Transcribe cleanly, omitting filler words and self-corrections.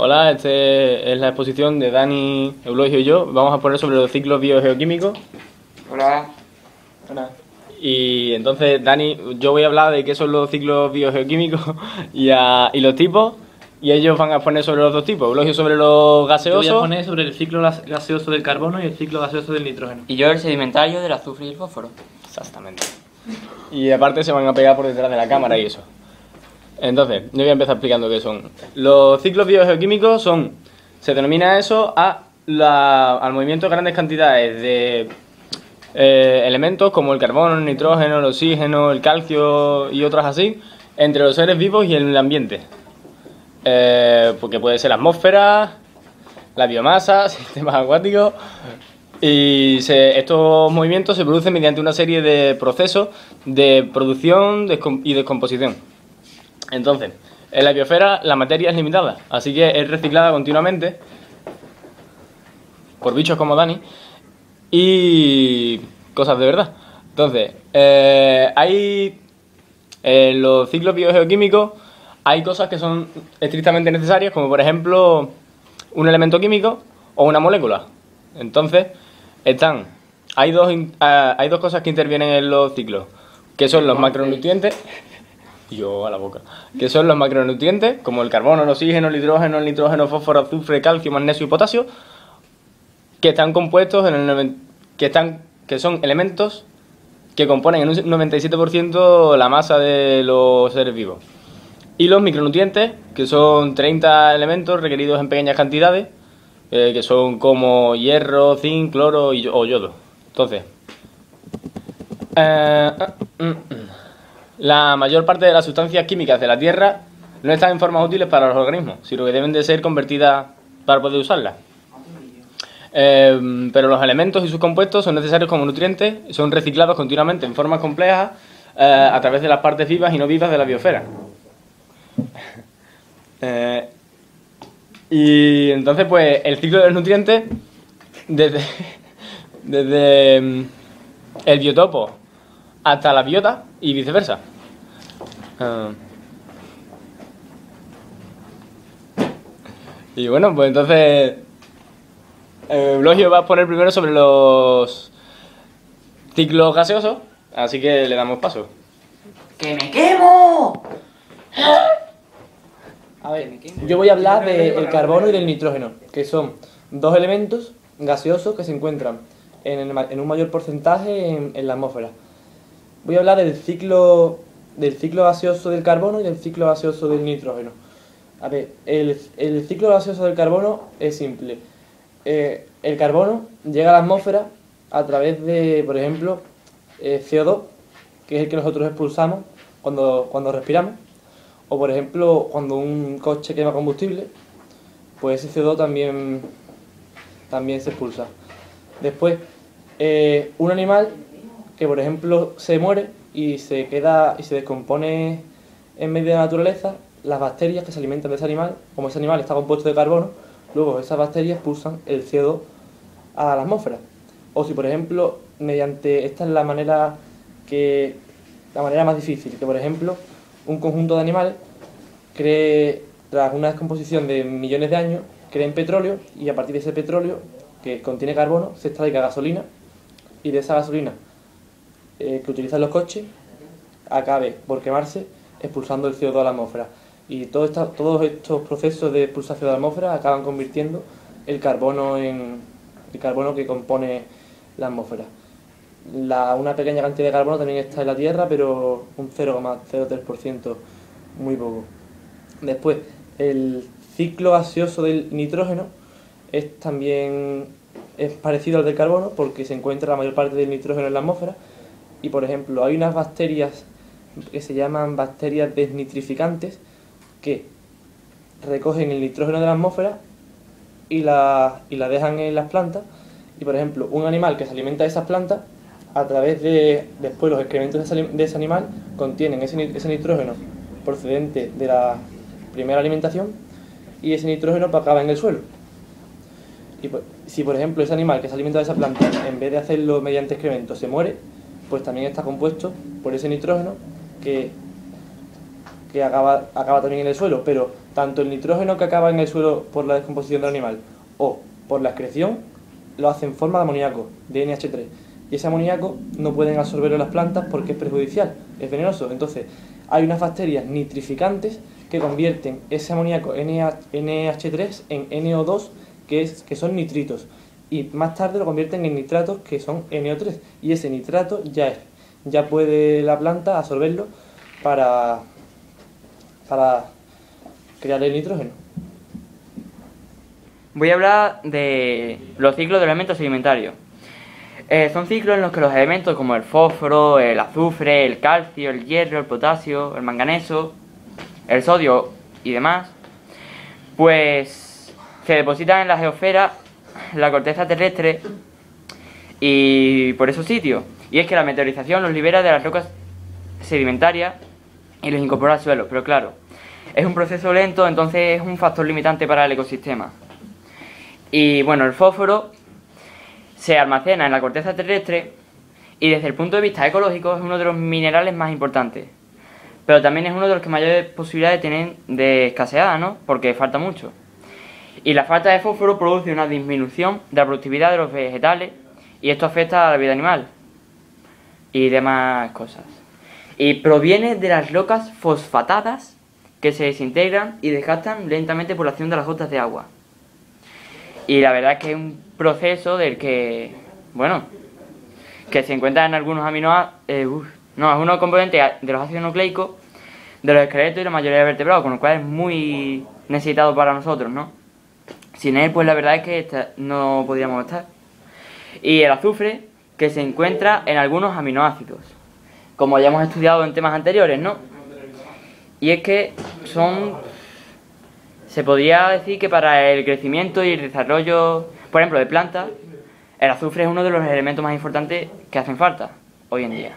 Hola, esta es la exposición de Dani, Eulogio y yo. Vamos a poner sobre los ciclos biogeoquímicos. Hola. Hola. Y entonces, Dani, yo voy a hablar de qué son los ciclos biogeoquímicos y los tipos, y ellos van a poner sobre los dos tipos. Eulogio sobre los Yo gaseosos. voy a poner sobre el ciclo gaseoso del carbono y el ciclo gaseoso del nitrógeno. Y yo el sedimentario del azufre y el fósforo. Exactamente. Y aparte se van a pegar por detrás de la cámara y eso. Entonces, yo voy a empezar explicando qué son. Los ciclos biogeoquímicos se denomina eso al movimiento de grandes cantidades de elementos como el carbono, el nitrógeno, el oxígeno, el calcio y otros así, entre los seres vivos y el ambiente. Porque puede ser la atmósfera, la biomasa, sistemas acuáticos. Y estos movimientos se producen mediante una serie de procesos de producción y descomposición. Entonces, en la biosfera la materia es limitada, así que es reciclada continuamente por bichos como Dani y cosas de verdad. Entonces, en los ciclos biogeoquímicos hay cosas que son estrictamente necesarias, como por ejemplo un elemento químico o una molécula. Entonces, hay dos cosas que intervienen en los ciclos, que son los macronutrientes. Yo a la boca. Que son los macronutrientes, como el carbono, el oxígeno, el nitrógeno, fósforo, azufre, calcio, magnesio y potasio, que están compuestos que son elementos que componen en un 97% la masa de los seres vivos. Y los micronutrientes, que son 30 elementos requeridos en pequeñas cantidades, que son como hierro, zinc, cloro o yodo. Entonces, la mayor parte de las sustancias químicas de la Tierra no están en formas útiles para los organismos, sino que deben de ser convertidas para poder usarlas. Pero los elementos y sus compuestos son necesarios como nutrientes y son reciclados continuamente en formas complejas a través de las partes vivas y no vivas de la biosfera. Y entonces, pues, el ciclo de los nutrientes, desde el biotopo hasta la biota y viceversa. Y bueno, pues entonces Eulogio va a poner primero sobre los ciclos gaseosos, así que le damos paso. ¡Que me quemo! A ver, yo voy a hablar del carbono y del nitrógeno, que son dos elementos gaseosos que se encuentran en un mayor porcentaje en la atmósfera. Voy a hablar del ciclo gaseoso del carbono y del ciclo gaseoso del nitrógeno. A ver, el ciclo gaseoso del carbono es simple. El carbono llega a la atmósfera a través de, por ejemplo, CO2, que es el que nosotros expulsamos cuando respiramos. O, por ejemplo, cuando un coche quema combustible, pues ese CO2 también se expulsa. Después, un animal que, por ejemplo, se muere y se descompone en medio de la naturaleza, las bacterias que se alimentan de ese animal, como ese animal está compuesto de carbono, luego esas bacterias expulsan el CO2 a la atmósfera. O si, por ejemplo, esta es la manera más difícil, que por ejemplo, un conjunto de animales tras una descomposición de millones de años, creen petróleo, y a partir de ese petróleo, que contiene carbono, se extraiga gasolina, y de esa gasolina que utilizan los coches acabe por quemarse expulsando el CO2 a la atmósfera. Y todos estos procesos de expulsación de la atmósfera acaban convirtiendo el carbono que compone la atmósfera. Una pequeña cantidad de carbono también está en la Tierra, pero un 0,03%, muy poco. Después, el ciclo gaseoso del nitrógeno es parecido al del carbono, porque se encuentra la mayor parte del nitrógeno en la atmósfera. Y, por ejemplo, hay unas bacterias que se llaman bacterias desnitrificantes que recogen el nitrógeno de la atmósfera y la dejan en las plantas. Y, por ejemplo, un animal que se alimenta de esas plantas, después los excrementos de ese animal contienen ese nitrógeno procedente de la primera alimentación, y ese nitrógeno acaba en el suelo. Y si, por ejemplo, ese animal que se alimenta de esa planta, en vez de hacerlo mediante excremento, se muere, pues también está compuesto por ese nitrógeno que acaba también en el suelo, pero tanto el nitrógeno que acaba en el suelo por la descomposición del animal o por la excreción, lo hace en forma de amoníaco, de NH3. Y ese amoníaco no pueden absorberlo las plantas porque es perjudicial, es venenoso. Entonces, hay unas bacterias nitrificantes que convierten ese amoníaco NH3 en NO2, que son nitritos. Y más tarde lo convierten en nitratos, que son NO3. Y ese nitrato ya puede la planta absorberlo para crear el nitrógeno. Voy a hablar de los ciclos de elementos sedimentarios. Son ciclos en los que los elementos como el fósforo, el azufre, el calcio, el hierro, el potasio, el manganeso, el sodio y demás, pues se depositan en la geosfera, en la corteza terrestre y por esos sitios. Y es que la meteorización los libera de las rocas sedimentarias y los incorpora al suelo, pero claro, es un proceso lento, entonces es un factor limitante para el ecosistema. Y bueno, el fósforo se almacena en la corteza terrestre y desde el punto de vista ecológico es uno de los minerales más importantes. Pero también es uno de los que mayores posibilidades tienen de escaseada, ¿no? Porque falta mucho. Y la falta de fósforo produce una disminución de la productividad de los vegetales y esto afecta a la vida animal y demás cosas. Y proviene de las rocas fosfatadas que se desintegran y desgastan lentamente por la acción de las gotas de agua. Y la verdad es que es un proceso del que, bueno, que se encuentra en algunos algunos componentes de los ácidos nucleicos, de los esqueletos y la mayoría de vertebrados, con lo cual es muy necesitado para nosotros, ¿no? Sin él, pues la verdad es que no podríamos estar. Y el azufre, que se encuentra en algunos aminoácidos, como ya hemos estudiado en temas anteriores, ¿no? Y es que se podría decir que para el crecimiento y el desarrollo, por ejemplo, de plantas, el azufre es uno de los elementos más importantes que hacen falta hoy en día.